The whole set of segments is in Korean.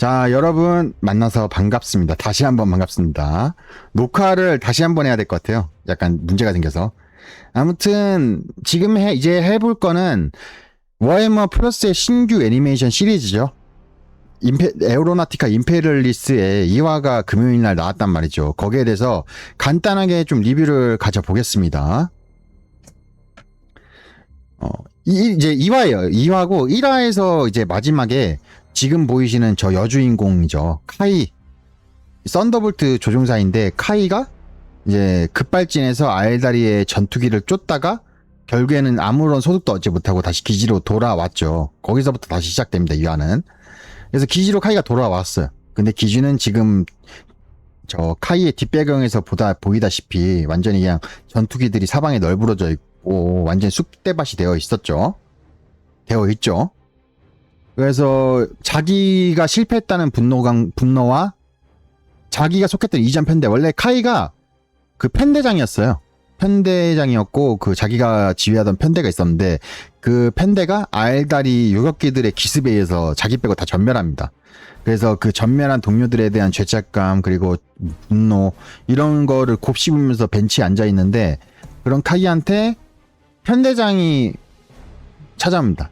자, 여러분 만나서 반갑습니다. 다시 한번 반갑습니다. 녹화를 다시 한번 해야 될 것 같아요. 약간 문제가 생겨서. 아무튼 지금 이제 해볼 거는 워해머 플러스의 신규 애니메이션 시리즈죠. 에어로나티카 임페리얼리스의 2화가 금요일 날 나왔단 말이죠. 거기에 대해서 간단하게 좀 리뷰를 가져보겠습니다. 이제 2화예요. 2화고 1화에서 이제 마지막에 지금 보이시는 저 여주인공이죠. 카이. 썬더볼트 조종사인데 카이가 이제 급발진해서 알다리의 전투기를 쫓다가 결국에는 아무런 소득도 얻지 못하고 다시 기지로 돌아왔죠. 거기서부터 다시 시작됩니다. 2화는. 그래서 기지로 카이가 돌아왔어요. 근데 기지는 지금 저 카이의 뒷배경에서 보이다시피 완전히 그냥 전투기들이 사방에 널브러져 있고 완전히 쑥대밭이 되어 있죠. 그래서 자기가 실패했다는 분노와 자기가 속했던 이전 편대, 원래 카이가 그 편대장이었어요. 편대장이었고 그 자기가 지휘하던 편대가 있었는데 그 편대가 알다리 요격기들의 기습에 의해서 자기 빼고 다 전멸합니다. 그래서 그 전멸한 동료들에 대한 죄책감 그리고 분노 이런 거를 곱씹으면서 벤치에 앉아 있는데 그런 카이한테 편대장이 찾아옵니다.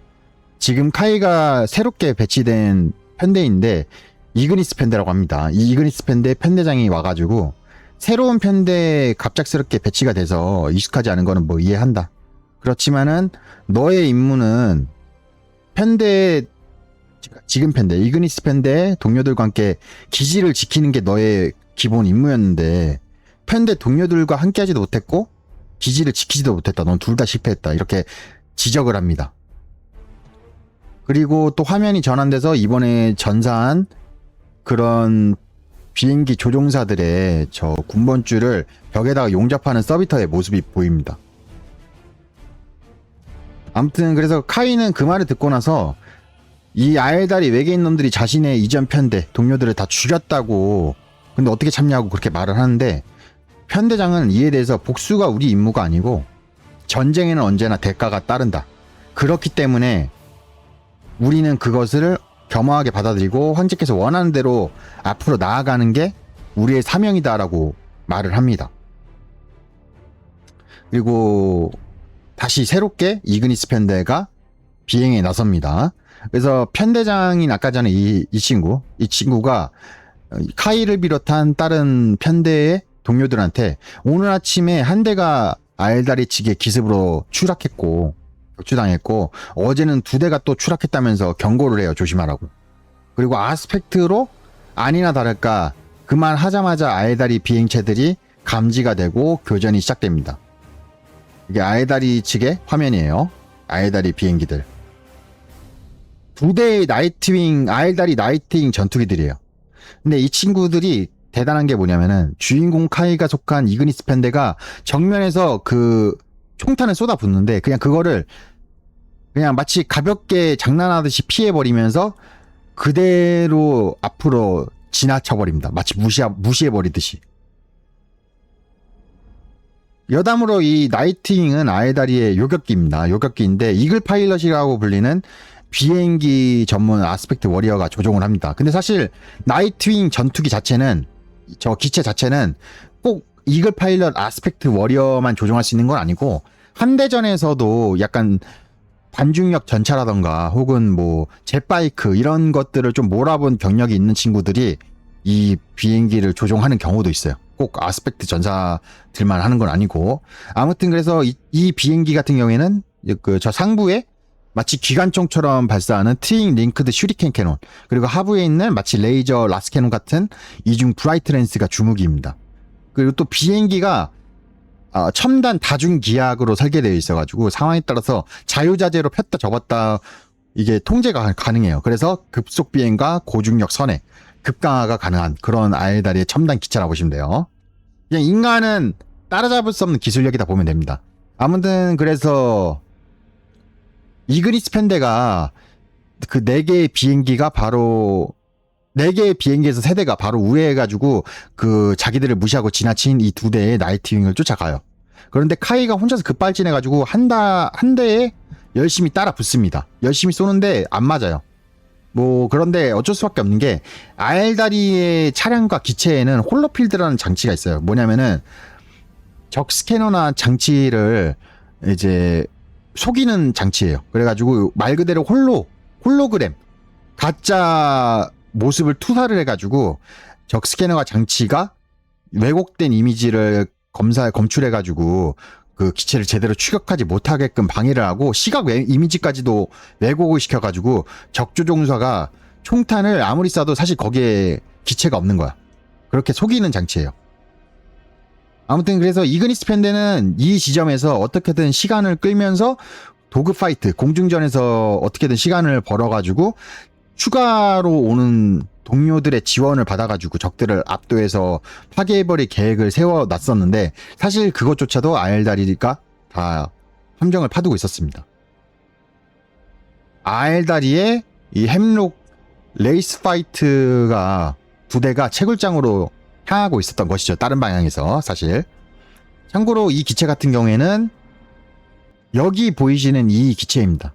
지금 카이가 새롭게 배치된 편대인데 이그니스 편대라고 합니다. 이 이그니스 편대 편대장이 와가지고 새로운 편대에 갑작스럽게 배치가 돼서 익숙하지 않은 거는 뭐 이해한다. 그렇지만은 너의 임무는 지금 편대 이그니스 편대의 동료들과 함께 기지를 지키는 게 너의 기본 임무였는데 편대 동료들과 함께하지도 못했고 기지를 지키지도 못했다. 넌 둘 다 실패했다. 이렇게 지적을 합니다. 그리고 또 화면이 전환돼서 이번에 전사한 그런 비행기 조종사들의 저 군번줄을 벽에다가 용접하는 서비터의 모습이 보입니다. 아무튼 그래서 카이는 그 말을 듣고 나서 이 아엘다리 외계인 놈들이 자신의 이전 편대 동료들을 다 죽였다고, 근데 어떻게 참냐고 그렇게 말을 하는데 편대장은 이에 대해서 복수가 우리 임무가 아니고 전쟁에는 언제나 대가가 따른다. 그렇기 때문에 우리는 그것을 겸허하게 받아들이고 황제께서 원하는 대로 앞으로 나아가는 게 우리의 사명이다라고 말을 합니다. 그리고 다시 새롭게 이그니스 편대가 비행에 나섭니다. 그래서 편대장인 아까 전에 이 친구가 카이를 비롯한 다른 편대의 동료들한테 오늘 아침에 한 대가 알다리 측의 기습으로 격추당했고 어제는 2대가 또 추락했다면서 경고를 해요. 조심하라고. 그리고 아스펙트로 아니나 다를까 그 말 하자마자 알다리 비행체들이 감지가 되고 교전이 시작됩니다. 이게 알다리 측의 화면이에요. 알다리 비행기들 2대의 알다리 나이트윙 전투기들이에요. 근데 이 친구들이 대단한 게 뭐냐면은 주인공 카이가 속한 이그니스 편대가 정면에서 그 총탄을 쏟아붓는데 그냥 그거를 그냥 마치 가볍게 장난하듯이 피해버리면서 그대로 앞으로 지나쳐버립니다. 마치 무시해버리듯이. 여담으로 이 나이트윙은 아에다리의 요격기입니다. 요격기인데 이글 파일럿이라고 불리는 비행기 전문 아스펙트 워리어가 조종을 합니다. 근데 사실 나이트윙 전투기 자체는 저 기체 자체는 꼭 이글 파일럿 아스펙트 워리어만 조종할 수 있는 건 아니고 함대전에서도 약간 반중력 전차라던가 혹은 뭐 젯바이크 이런 것들을 좀 몰아본 경력이 있는 친구들이 이 비행기를 조종하는 경우도 있어요. 꼭 아스펙트 전사들만 하는 건 아니고. 아무튼 그래서 이 비행기 같은 경우에는 그 저 상부에 마치 기관총처럼 발사하는 트윙 링크드 슈리켄 캐논, 그리고 하부에 있는 마치 레이저 라스 캐논 같은 이중 브라이트 렌스가 주무기입니다. 그리고 또 비행기가 첨단 다중 기압으로 설계되어 있어가지고 상황에 따라서 자유자재로 폈다 접었다 이게 통제가 가능해요. 그래서 급속 비행과 고중력 선회, 급강하가 가능한 그런 아에다리의 첨단 기차라고 보시면 돼요. 그냥 인간은 따라잡을 수 없는 기술력이다 보면 됩니다. 아무튼 그래서 이그니스 편대가 그 4개의 비행기가 바로 4개의 비행기에서 3대가 바로 우회해가지고 그 자기들을 무시하고 지나친 이 2대의 나이트윙을 쫓아가요. 그런데 카이가 혼자서 급발진해가지고 한 대에 열심히 따라 붙습니다. 열심히 쏘는데 안 맞아요. 뭐 그런데 어쩔 수밖에 없는 게 알다리의 차량과 기체에는 홀로필드라는 장치가 있어요. 뭐냐면은 적 스캐너나 장치를 이제 속이는 장치예요. 그래가지고 말 그대로 홀로그램 가짜 모습을 투사를 해가지고 적 스캐너가 장치가 왜곡된 이미지를 검출해가지고 그 기체를 제대로 추격하지 못하게끔 방해를 하고 시각 이미지까지도 왜곡을 시켜가지고 적조종사가 총탄을 아무리 쏴도 사실 거기에 기체가 없는 거야. 그렇게 속이는 장치예요. 아무튼 그래서 이그니스 펜데는 이 지점에서 어떻게든 시간을 끌면서 도그 파이트, 공중전에서 어떻게든 시간을 벌어가지고 추가로 오는 동료들의 지원을 받아가지고 적들을 압도해서 파괴해버릴 계획을 세워놨었는데 사실 그것조차도 알다리가 다 함정을 파두고 있었습니다. 알다리의 이 햄록 레이스 파이트가 부대가 채굴장으로 향하고 있었던 것이죠. 다른 방향에서 사실. 참고로 이 기체 같은 경우에는 여기 보이시는 이 기체입니다.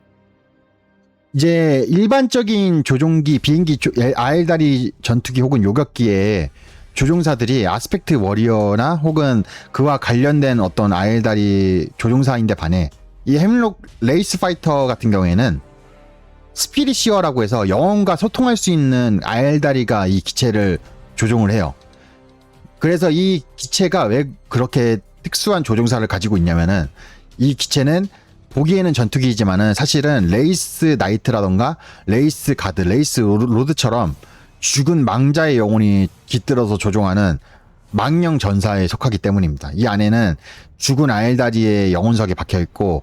이제 일반적인 조종기, 비행기, 알다리 전투기 혹은 요격기에 조종사들이 아스펙트 워리어나 혹은 그와 관련된 어떤 알다리 조종사인데 반해 이 햄록 레이스 파이터 같은 경우에는 스피리시어라고 해서 영혼과 소통할 수 있는 알다리가 이 기체를 조종을 해요. 그래서 이 기체가 왜 그렇게 특수한 조종사를 가지고 있냐면은 이 기체는 보기에는 전투기이지만은 사실은 레이스 나이트라던가 레이스 가드, 레이스 로드처럼 죽은 망자의 영혼이 깃들어서 조종하는 망령 전사에 속하기 때문입니다. 이 안에는 죽은 알다리의 영혼석이 박혀 있고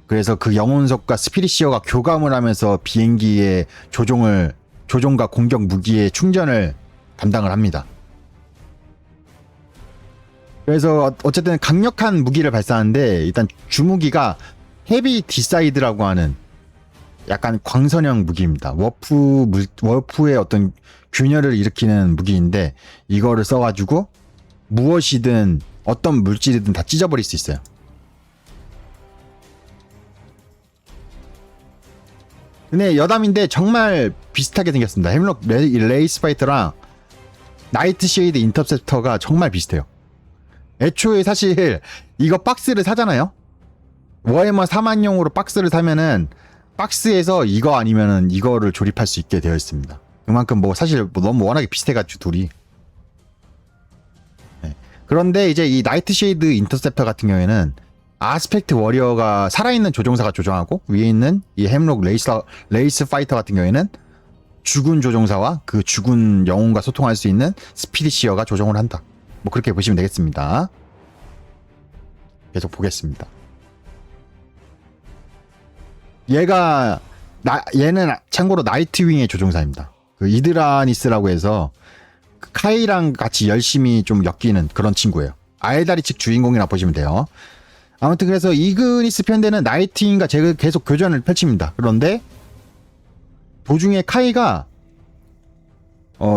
그래서 그 영혼석과 스피리시어가 교감을 하면서 비행기의 조종과 공격 무기의 충전을 담당을 합니다. 그래서 어쨌든 강력한 무기를 발사하는데 일단 주무기가 헤비 디사이드라고 하는 약간 광선형 무기입니다. 워프의 어떤 균열을 일으키는 무기인데 이거를 써가지고 무엇이든 어떤 물질이든 다 찢어버릴 수 있어요. 근데 여담인데 정말 비슷하게 생겼습니다. 햄록 레이스 파이터랑 나이트 쉐이드 인터셉터가 정말 비슷해요. 애초에 사실 이거 박스를 사잖아요. 워해머 4만용으로 박스를 사면은 박스에서 이거 아니면은 이거를 조립할 수 있게 되어 있습니다. 그만큼 뭐 사실 뭐 너무 워낙에 비슷해가지고 둘이. 네. 그런데 이제 이 나이트 쉐이드 인터셉터 같은 경우에는 아스펙트 워리어가 살아있는 조종사가 조종하고 위에 있는 이 햄록 레이스 파이터 같은 경우에는 죽은 조종사와 그 죽은 영혼과 소통할 수 있는 스피리시어가 조종을 한다. 뭐 그렇게 보시면 되겠습니다. 계속 보겠습니다. 얘는 참고로 나이트윙의 조종사입니다. 그 이드라니스라고 해서 그 카이랑 같이 열심히 좀 엮이는 그런 친구예요. 알다리 측 주인공이라 보시면 돼요. 아무튼 그래서 이그니스 편대는 나이트윙과 계속 교전을 펼칩니다. 그런데 도중에 카이가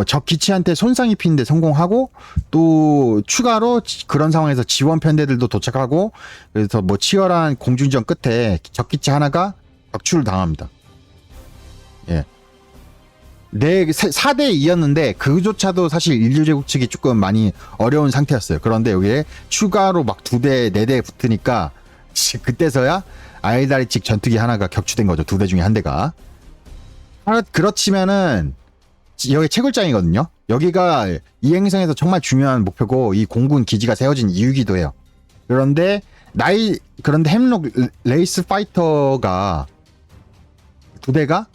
적 기체한테 손상 입히는데 성공하고 또 추가로 그런 상황에서 지원 편대들도 도착하고 그래서 뭐 치열한 공중전 끝에 적 기체 하나가 격추를 당합니다. 예. 4대 2였는데 그조차도 사실 인류제국 측이 조금 많이 어려운 상태였어요. 그런데 여기에 추가로 막 2대, 4대 붙으니까 그때서야 알다리 측 전투기 하나가 격추된 거죠. 2대 중에 한 대가. 그렇지만은 여기 채굴장이거든요. 여기가 이 행성에서 정말 중요한 목표고 이 공군 기지가 세워진 이유기도 해요. 그런데 햄록 레이스 파이터가 2대가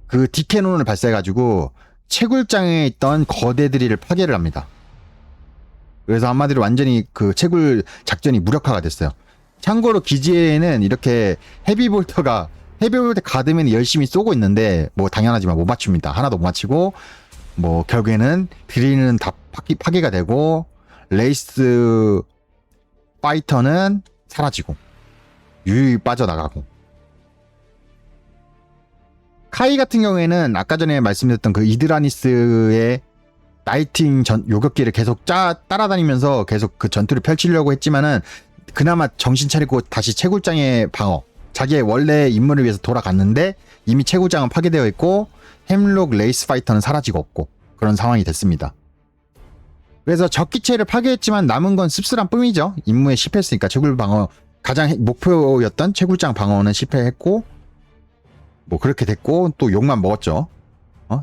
그 디캐논을 발사해가지고 채굴장에 있던 거대 드릴을 파괴를 합니다. 그래서 한마디로 완전히 그 채굴 작전이 무력화가 됐어요. 참고로 기지에는 이렇게 헤비볼트 가드맨이 열심히 쏘고 있는데 뭐 당연하지만 못 맞춥니다. 하나도 못 맞히고 뭐 결국에는 드릴은 다 파괴가 되고 레이스 파이터는 사라지고 유유히 빠져나가고 카이 같은 경우에는 아까 전에 말씀드렸던 그 이드라니스의 나이팅 요격기를 계속 따라다니면서 계속 그 전투를 펼치려고 했지만은 그나마 정신 차리고 다시 채굴장의 방어 자기의 원래 임무를 위해서 돌아갔는데 이미 채굴장은 파괴되어 있고 햄록 레이스 파이터는 사라지고 없고 그런 상황이 됐습니다. 그래서 적기체를 파괴했지만 남은 건 씁쓸한 뿐이죠. 임무에 실패했으니까 채굴 방어 가장 목표였던 채굴장 방어는 실패했고 뭐 그렇게 됐고 또 욕만 먹었죠.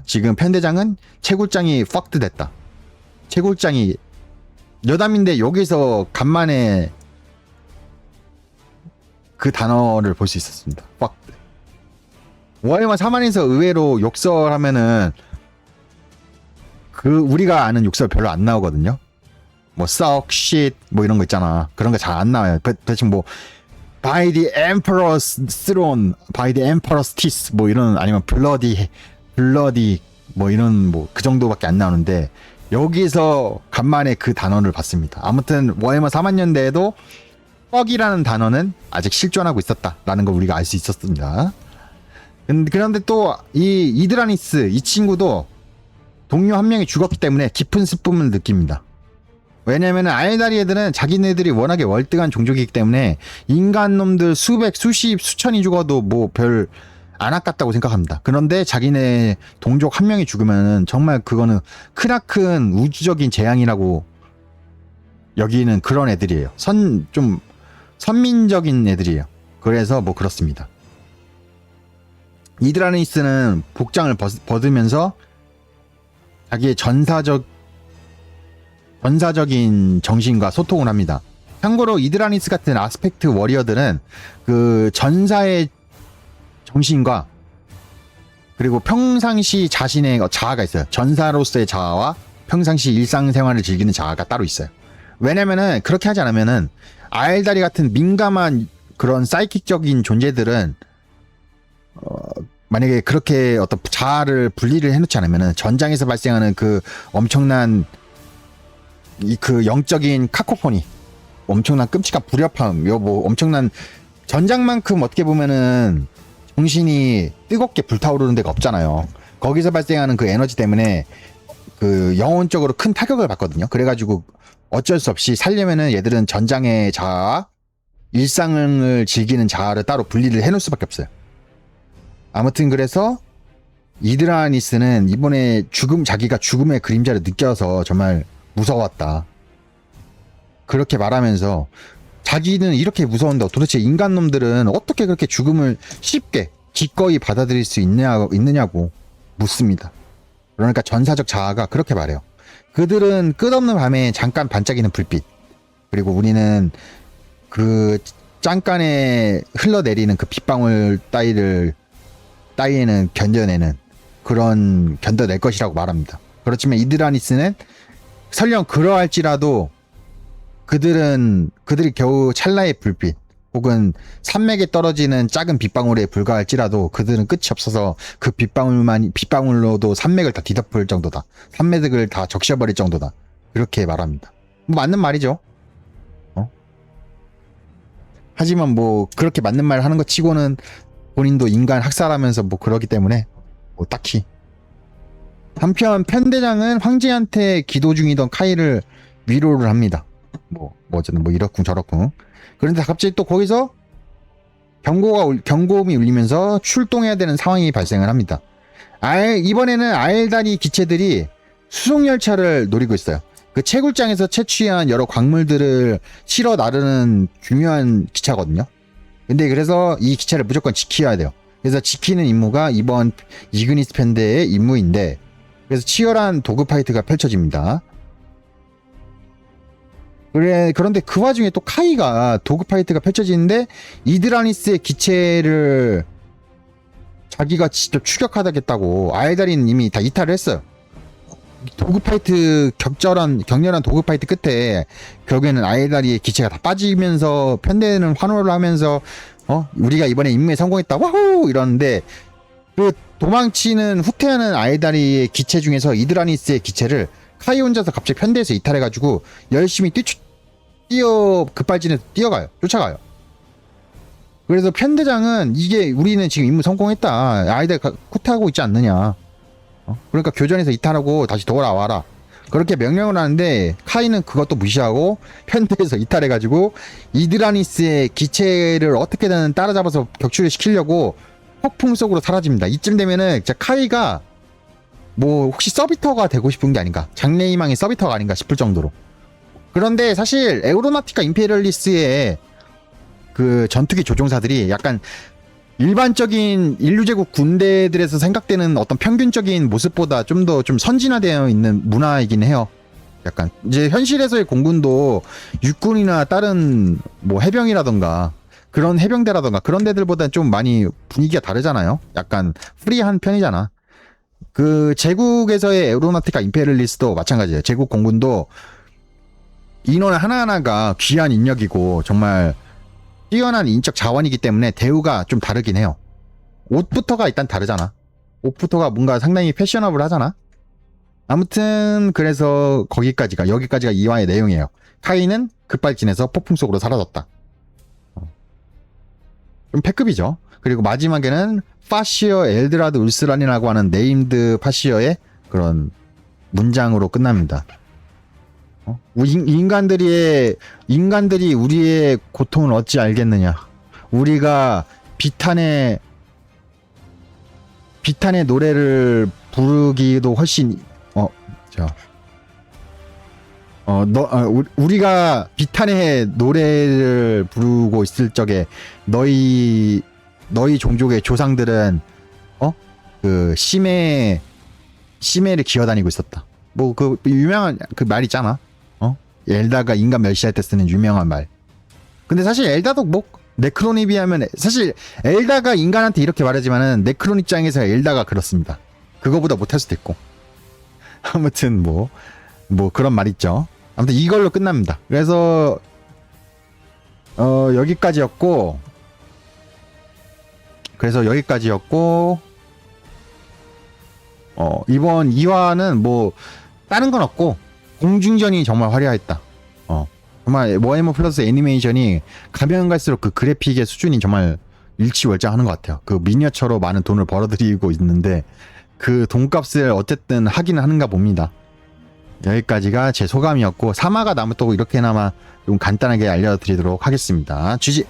지금 편대장은 채굴장이 fucked 됐다. 채굴장이 여담인데 여기서 간만에 그 단어를 볼 수 있었습니다. fucked. 워해머 4만에서 의외로 욕설하면은 그 우리가 아는 욕설 별로 안 나오거든요. 뭐 suck, shit 뭐 이런 거 있잖아. 그런 거 잘 안 나와요. 대충 뭐 by the emperor's throne, by the emperor's teeth 뭐 이런 아니면 bloody 뭐 이런 뭐 그 정도밖에 안 나오는데 여기서 간만에 그 단어를 봤습니다. 아무튼 워해머 4만 년대에도 fuck이라는 단어는 아직 실존하고 있었다라는 걸 우리가 알 수 있었습니다. 그런데 또 이 이드라니스 이 친구도 동료 한 명이 죽었기 때문에 깊은 슬픔을 느낍니다. 왜냐면 아엘다리 애들은 자기네들이 워낙에 월등한 종족이기 때문에 인간놈들 수백, 수십, 수천이 죽어도 뭐 별 안 아깝다고 생각합니다. 그런데 자기네 동족 한 명이 죽으면 정말 그거는 크나큰 우주적인 재앙이라고 여기는 그런 애들이에요. 좀 선민적인 애들이에요. 그래서 뭐 그렇습니다. 이드라니스는 복장을 벗으면서 자기의 전사적인 정신과 소통을 합니다. 참고로 이드라니스 같은 아스펙트 워리어들은 그 전사의 정신과 그리고 평상시 자신의 자아가 있어요. 전사로서의 자아와 평상시 일상생활을 즐기는 자아가 따로 있어요. 왜냐면은 그렇게 하지 않으면은 아엘다리 같은 민감한 그런 사이킥적인 존재들은 만약에 그렇게 어떤 자아를 분리를 해놓지 않으면은 전장에서 발생하는 그 엄청난 그 영적인 카코포니, 엄청난 끔찍한 불협화음, 뭐 엄청난 전장만큼 어떻게 보면은 정신이 뜨겁게 불타오르는 데가 없잖아요. 거기서 발생하는 그 에너지 때문에 그 영혼적으로 큰 타격을 받거든요. 그래가지고 어쩔 수 없이 살려면은 얘들은 전장의 자아와 일상을 즐기는 자아를 따로 분리를 해놓을 수밖에 없어요. 아무튼 그래서 이드라니스는 이번에 자기가 죽음의 그림자를 느껴서 정말 무서웠다. 그렇게 말하면서 자기는 이렇게 무서운데 도대체 인간놈들은 어떻게 그렇게 죽음을 쉽게 기꺼이 받아들일 수 있느냐고 묻습니다. 그러니까 전사적 자아가 그렇게 말해요. 그들은 끝없는 밤에 잠깐 반짝이는 불빛, 그리고 우리는 그 짱간에 흘러내리는 그 빗방울 따위에는 견뎌낼 것이라고 말합니다. 그렇지만 이드라니스는 설령 그러할지라도 그들이 겨우 찰나의 불빛 혹은 산맥에 떨어지는 작은 빗방울에 불과할지라도 그들은 끝이 없어서 그 빗방울로도 산맥을 다 뒤덮을 정도다. 산맥을 다 적셔버릴 정도다. 그렇게 말합니다. 뭐 맞는 말이죠. 하지만 뭐 그렇게 맞는 말 하는 것 치고는 본인도 인간 학살하면서 뭐 그러기 때문에 뭐 딱히. 한편 편대장은 황제한테 기도 중이던 카이를 위로를 합니다. 어쨌든 뭐 이렇쿵 저렇쿵. 그런데 갑자기 또 거기서 경고음이 울리면서 출동해야 되는 상황이 발생을 합니다. 이번에는 아엘다리 기체들이 수송열차를 노리고 있어요. 그 채굴장에서 채취한 여러 광물들을 실어 나르는 중요한 기차거든요. 근데 그래서 이 기차를 무조건 지켜야 돼요. 그래서 지키는 임무가 이번 이그니스 편대의 임무인데, 그래서 치열한 도그 파이트가 펼쳐집니다. 그런데 그 와중에 또 카이가 도그 파이트가 펼쳐지는데 이드라니스의 기체를 자기가 직접 추격하겠다고 아엘다리는 이미 다 이탈을 했어요. 도그 파이트 격렬한 도그 파이트 끝에 결국에는 아엘다리의 기체가 다 빠지면서 편대는 환호를 하면서 우리가 이번에 임무에 성공했다 와호 이러는데, 그 도망치는 후퇴하는 아엘다리의 기체 중에서 이드라니스의 기체를 카이 혼자서 갑자기 편대에서 이탈해가지고 열심히 급발진해서 쫓아가요. 그래서 편대장은 우리는 지금 임무 성공했다. 아이들 후퇴하고 있지 않느냐. 그러니까 교전에서 이탈하고 다시 돌아와라. 그렇게 명령을 하는데 카이는 그것도 무시하고 편대에서 이탈해가지고 이드라니스의 기체를 어떻게든 따라잡아서 격추를 시키려고 폭풍 속으로 사라집니다. 이쯤 되면은 진짜 카이가 뭐 혹시 서비터가 되고 싶은 게 아닌가, 장래희망의 서비터가 아닌가 싶을 정도로. 그런데 사실 에우로나티카 임페리얼리스의 그 전투기 조종사들이 약간 일반적인 인류제국 군대들에서 생각되는 어떤 평균적인 모습보다 좀 더 좀 선진화되어 있는 문화이긴 해요. 약간 이제 현실에서의 공군도 육군이나 다른 뭐 해병이라던가 그런 해병대라던가 그런 데들보다는 좀 많이 분위기가 다르잖아요. 약간 프리한 편이잖아. 그 제국에서의 에우로나티카 임페리얼리스도 마찬가지예요. 제국 공군도 인원 하나하나가 귀한 인력이고 정말 뛰어난 인적 자원이기 때문에 대우가 좀 다르긴 해요. 옷부터가 일단 다르잖아. 옷부터가 뭔가 상당히 패셔너블 하잖아. 아무튼 그래서 여기까지가 이화의 내용이에요. 카이는 급발진해서 폭풍 속으로 사라졌다. 좀 패급이죠. 그리고 마지막에는 파시어 엘드라드 울스란이라고 하는 네임드 파시어의 그런 문장으로 끝납니다. 인간들이 우리의 고통을 어찌 알겠느냐. 우리가 비탄의 노래를 부르기도 훨씬 우리가 비탄의 노래를 부르고 있을 적에 너희 종족의 조상들은 그 심해를 기어다니고 있었다. 뭐 그 유명한 그 말 있잖아. 엘다가 인간 멸시할 때 쓰는 유명한 말. 근데 사실 엘다도 뭐 네크론에 비하면 사실 엘다가 인간한테 이렇게 말하지만은 네크론 입장에서 엘다가 그렇습니다. 그거보다 못할 수도 있고. 아무튼 뭐 그런 말 있죠. 아무튼 이걸로 끝납니다. 그래서 여기까지였고 이번 2화는 뭐 다른 건 없고 공중전이 정말 화려했다. 정말 워해머 플러스 애니메이션이 가면 갈수록 그 그래픽의 수준이 정말 일치월장하는 것 같아요. 그 미니어처로 많은 돈을 벌어들이고 있는데 그 돈값을 어쨌든 하기는 하는가 봅니다. 여기까지가 제 소감이었고 3화가 나면 또 이렇게나마 좀 간단하게 알려드리도록 하겠습니다. GG!